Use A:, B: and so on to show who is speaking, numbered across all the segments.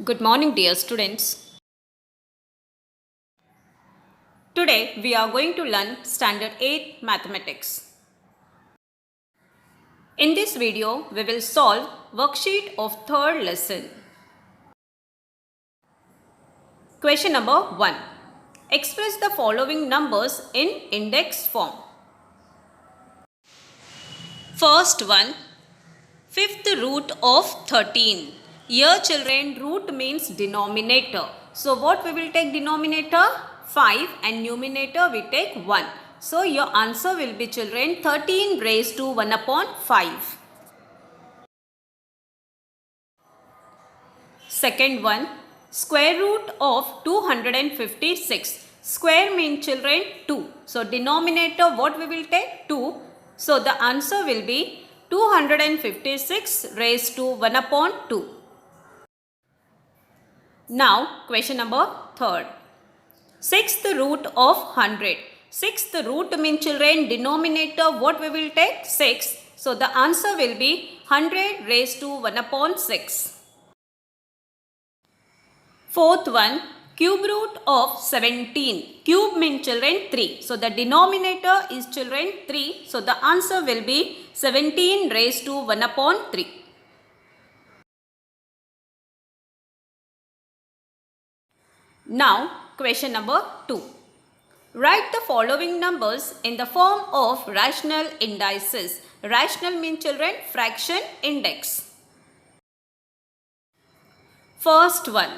A: Good morning, dear students. Today we are going to learn Standard 8 Mathematics. In this video, we will solve worksheet of third lesson. Question number 1. Express the following numbers in index form. First one, fifth root of 13. Here children, root means denominator. So what we will take denominator? 5 and numerator we take 1. So your answer will be children 13 raised to 1 upon 5. Second one, square root of 256. Square means children 2. So denominator what we will take? 2. So the answer will be 256 raised to 1 upon 2. Now question number 3rd. Sixth root of 100. Sixth root means children denominator what we will take? 6. So the answer will be 100 raised to 1 upon 6. Fourth one, cube root of 17. Cube means children 3. So the denominator is children 3. So the answer will be 17 raised to 1 upon 3. Now question number 2. Write the following numbers in the form of rational indices. Rational means children fraction index. First one,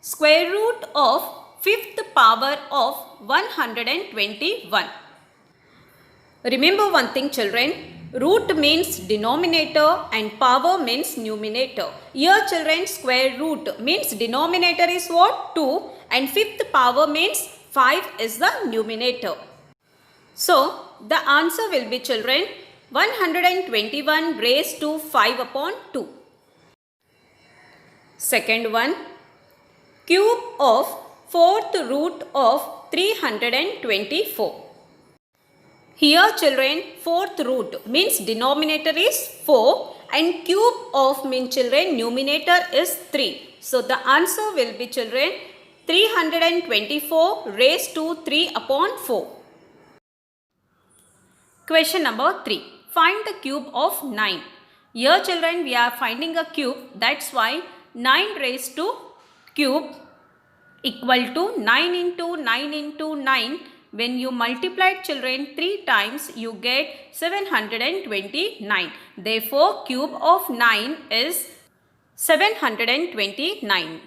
A: square root of fifth power of 121. Remember one thing children, root means denominator and power means numerator. Here children, square root means denominator is what? 2 and fifth power means 5 is the numerator. So the answer will be children 121 raised to 5 upon 2. Second one, cube of fourth root of 324. Here children, fourth root means denominator is 4 and cube of means children numerator is 3. So the answer will be children 324 raised to 3 upon 4. Question number 3. Find the cube of 9. Here children, we are finding a cube, that's why 9 raised to cube equal to 9 into 9 into 9. When you multiply children 3 times, you get 729. Therefore, cube of 9 is 729.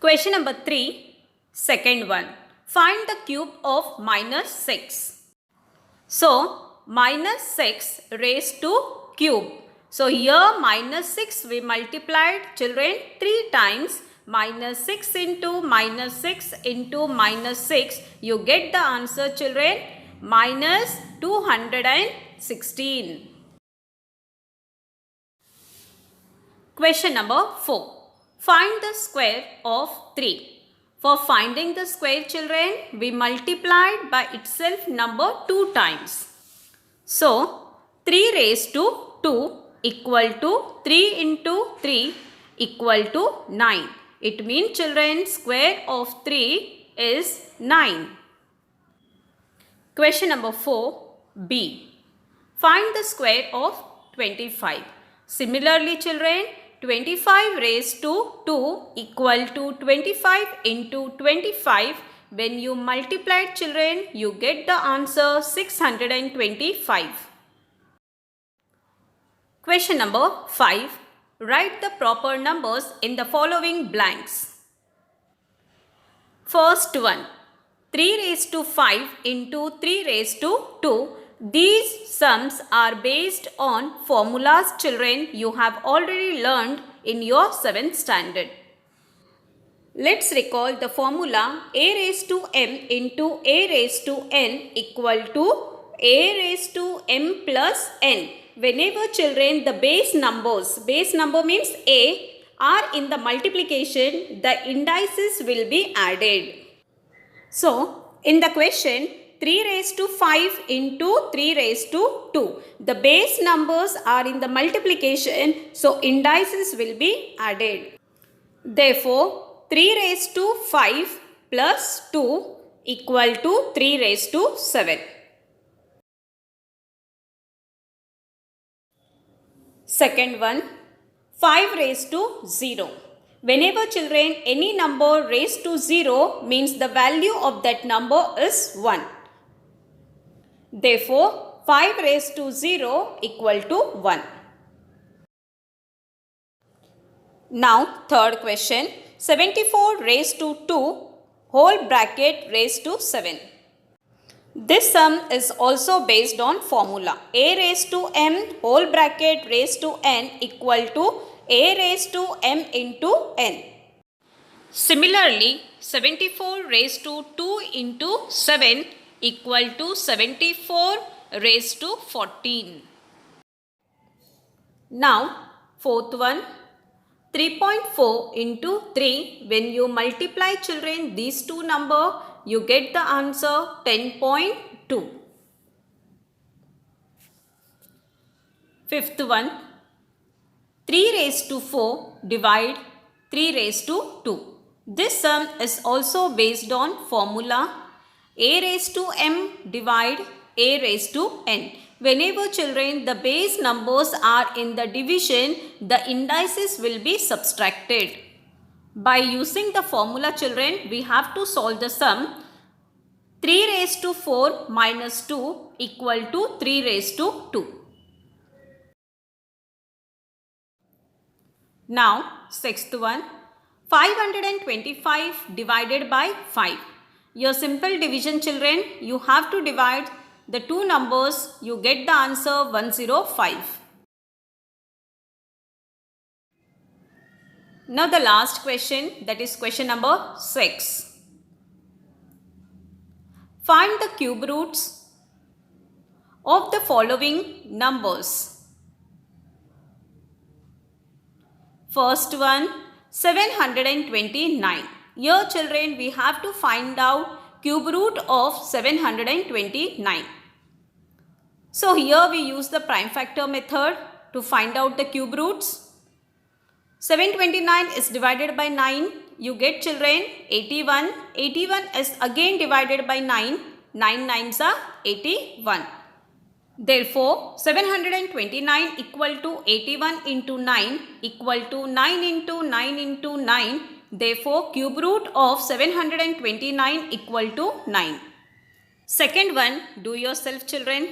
A: Question number 3, second one. Find the cube of minus 6. So, minus 6 raised to cube. So, here minus 6 we multiplied children 3 times. Minus 6 into minus 6 into minus 6. You get the answer children minus 216. Question number 4. Find the square of 3. For finding the square children, we multiplied by itself number 2 times. So, 3 raised to 2 equal to 3 into 3 equal to 9. It means children square of 3 is 9. Question number 4, B. Find the square of 25. Similarly children, 25 raised to 2 equal to 25 into 25. When you multiply children, you get the answer 625. Question number 5. Write the proper numbers in the following blanks. First one, 3 raised to 5 into 3 raised to 2. These sums are based on formulas children you have already learned in your 7th standard. Let's recall the formula a raised to m into a raised to n equal to a raised to m plus n. Whenever children the base number means a, are in the multiplication, the indices will be added. So, in the question 3 raised to 5 into 3 raised to 2. The base numbers are in the multiplication, so indices will be added. Therefore, 3 raised to 5 plus 2 equal to 3 raised to 7. Second one, 5 raised to 0. Whenever children any number raised to 0 means the value of that number is 1. Therefore, 5 raised to 0 equal to 1. Now, third question, 74 raised to 2 whole bracket raised to 7. This sum is also based on formula a raised to m whole bracket raised to n equal to a raised to m into n. Similarly, 74 raised to 2 into 7 equal to 74 raised to 14. Now, fourth one, 3.4 into 3. When you multiply children these two numbers, you get the answer 10.2. Fifth one, 3 raised to 4 divide 3 raised to 2. This sum is also based on formula a raised to m divide a raised to n. Whenever children the base numbers are in the division, the indices will be subtracted. By using the formula children, we have to solve the sum 3 raised to 4 minus 2 equal to 3 raised to 2. Now, sixth one, 525 divided by 5. Your simple division children, you have to divide the two numbers, you get the answer 105. Now the last question, that is question number 6. Find the cube roots of the following numbers. First one, 729. Here children, we have to find out cube root of 729. So here we use the prime factor method to find out the cube roots. 729 is divided by 9. You get children 81. 81 is again divided by 9. 9 nines are 81. Therefore, 729 equal to 81 into 9 equal to 9 into 9 into 9. Therefore, cube root of 729 equal to 9. Second one, do yourself children.